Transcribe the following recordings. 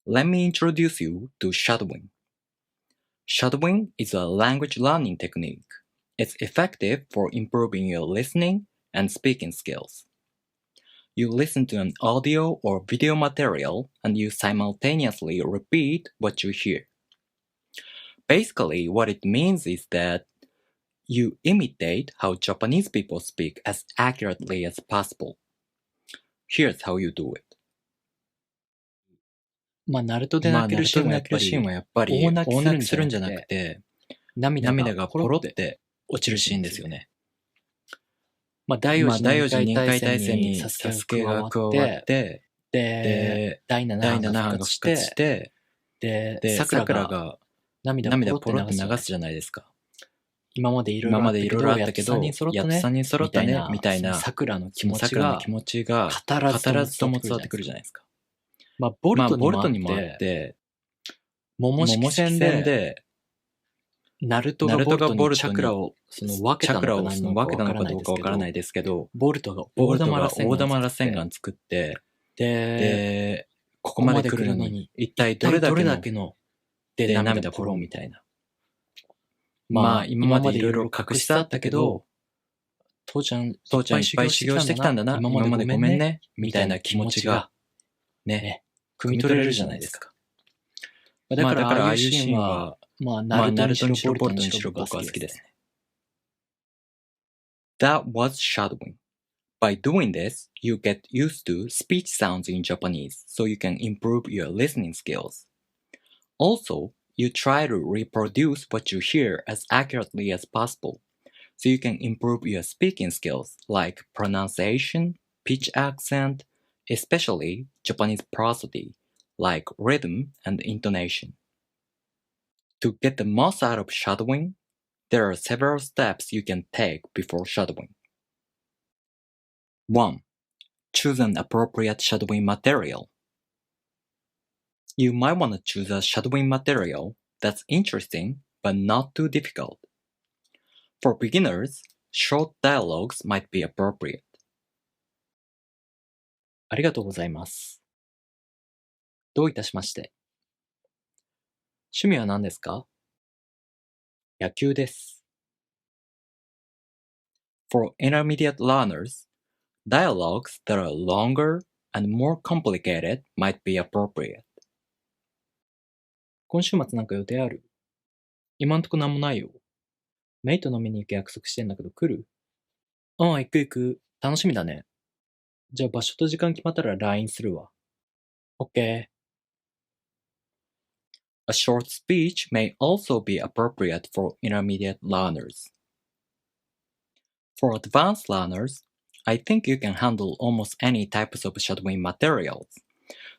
Let me introduce you to shadowing. Shadowing is a language learning technique. It's effective for improving your listening and speaking skills. You listen to an audio or video material and you simultaneously repeat what you hear. Basically, what it means is that you imitate how Japanese people speak as accurately as possible. Here's how you do it. ナルトで泣けるシーンはやっぱり大泣きするんじゃなくて涙がポロって落ちるシーンですよね。第4次任界大戦にサスケが加わって、で、第7班が復活して、で、桜が涙ポロって流すじゃないですか。今までいろいろあったけど、やっと3人揃ったね、みたいな、桜の気持ちが語らずとも伝わってくるじゃないですか。ボルトにもあって、桃式戦で、ナルトがボルトにチャクラを分けたのかどうかわからないですけど、ボルトが大玉螺旋丸作って、で、ここまで来るのに、一体どれだけので涙ポロみたいな。今までいろいろ隠してあったけど、父ちゃんいっぱい修行してきたんだな、今までごめんね、みたいな気持ちが、ね、汲み取れるじゃないですか。だからああいうシーンは、ナルトにしろボルトにしろ僕は好きですね。That was shadowing. By doing this, you get used to speech sounds in Japanese so you can improve your listening skills. Also, you try to reproduce what you hear as accurately as possible so you can improve your speaking skills like pronunciation, pitch accent, especially Japanese prosody, like rhythm and intonation. To get the most out of shadowing, there are several steps you can take before shadowing. 1. Choose an appropriate shadowing material. You might want to choose a shadowing material that's interesting but not too difficult. For beginners, short dialogues might be appropriate. ありがとうございます。どういたしまして。趣味は何ですか？野球です。For intermediate learners, dialogues that are longer and more complicated might be appropriate. 今週末なんか予定ある？今んとこなんもないよ。メイと飲みに行く約束してんだけど来る？行く。楽しみだね。じゃあ場所と時間決まったら LINE するわ。OK。A short speech may also be appropriate for intermediate learners. For advanced learners, I think you can handle almost any types of shadowing materials,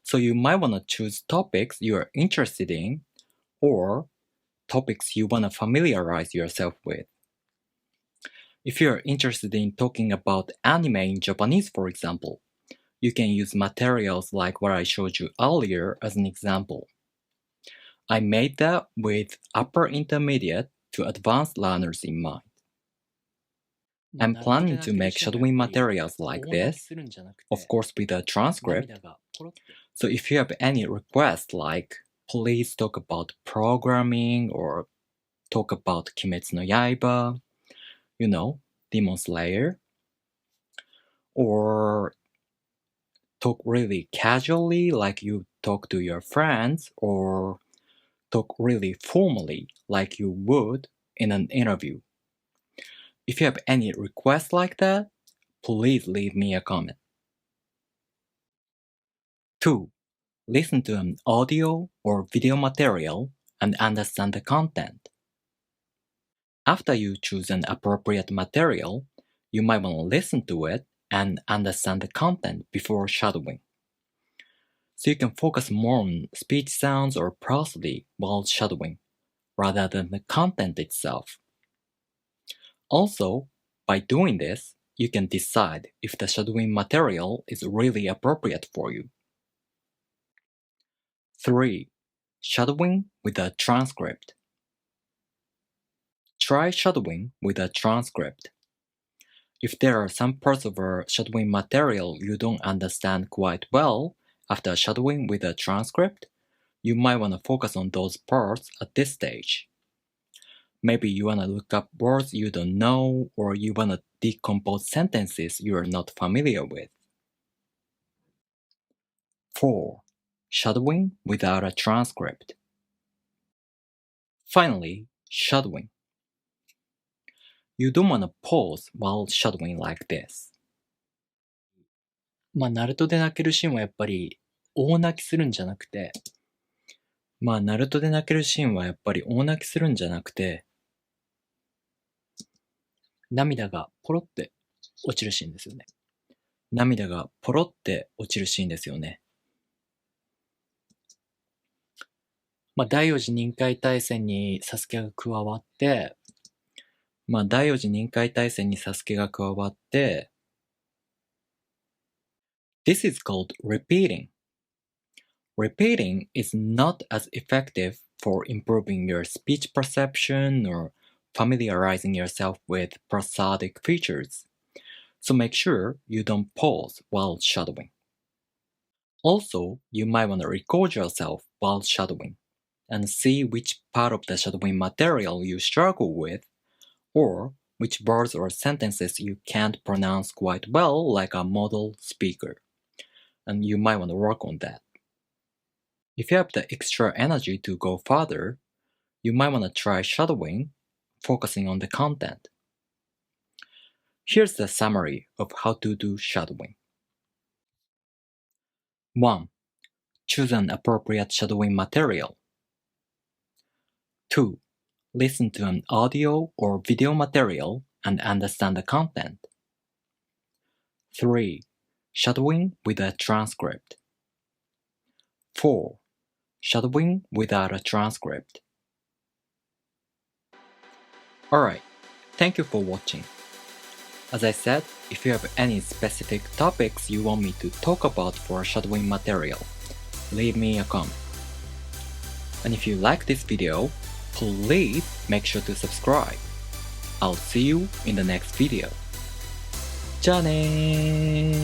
so you might want to choose topics you are interested in or topics you want to familiarize yourself with. If you are interested in talking about anime in Japanese, for example, you can use materials like what I showed you earlier as an example. I made that with upper intermediate to advanced learners in mind. I'm planning to make shadowing materials like this, of course with a transcript. So if you have any requests like, please talk about programming or talk about Kimetsu no Yaiba, Demon Slayer, or talk really casually like you talk to your friends, or talk really formally like you would in an interview. If you have any requests like that, please leave me a comment. 2. Listen to an audio or video material and understand the content. After you choose an appropriate material, you might want to listen to it and understand the content before shadowing. So you can focus more on speech sounds or prosody while shadowing, rather than the content itself. Also, by doing this, you can decide if the shadowing material is really appropriate for you. 3. Shadowing with a transcript. Try shadowing with a transcript. If there are some parts of a shadowing material you don't understand quite well after shadowing with a transcript, you might want to focus on those parts at this stage. Maybe you want to look up words you don't know, or you want to decompose sentences you are not familiar with. 4. Shadowing without a transcript. Finally, shadowing. You don't want to pause while shadowing like this. ナルトで泣けるシーンはやっぱり大泣きするんじゃなくて、ナルトで泣けるシーンはやっぱり大泣きするんじゃなくて、涙がポロって落ちるシーンですよね。涙がポロって落ちるシーンですよね。第4次任海大戦にサスケが加わって、第4次任海大戦にサスケが加わって、This is called repeating. Repeating is not as effective for improving your speech perception or familiarizing yourself with prosodic features, so make sure you don't pause while shadowing. Also, you might want to record yourself while shadowing and see which part of the shadowing material you struggle with, or which words or sentences you can't pronounce quite well like a model speaker, and you might want to work on that. If you have the extra energy to go further, you might want to try shadowing, focusing on the content. Here's the summary of how to do shadowing. 1. Choose an appropriate shadowing material. 2. Listen to an audio or video material and understand the content. 3. Shadowing with a transcript. 4. Shadowing without a transcript. Alright, thank you for watching. As I said, if you have any specific topics you want me to talk about for shadowing material, leave me a comment. And if you like this video, please make sure to subscribe. I'll see you in the next video. じゃあねー。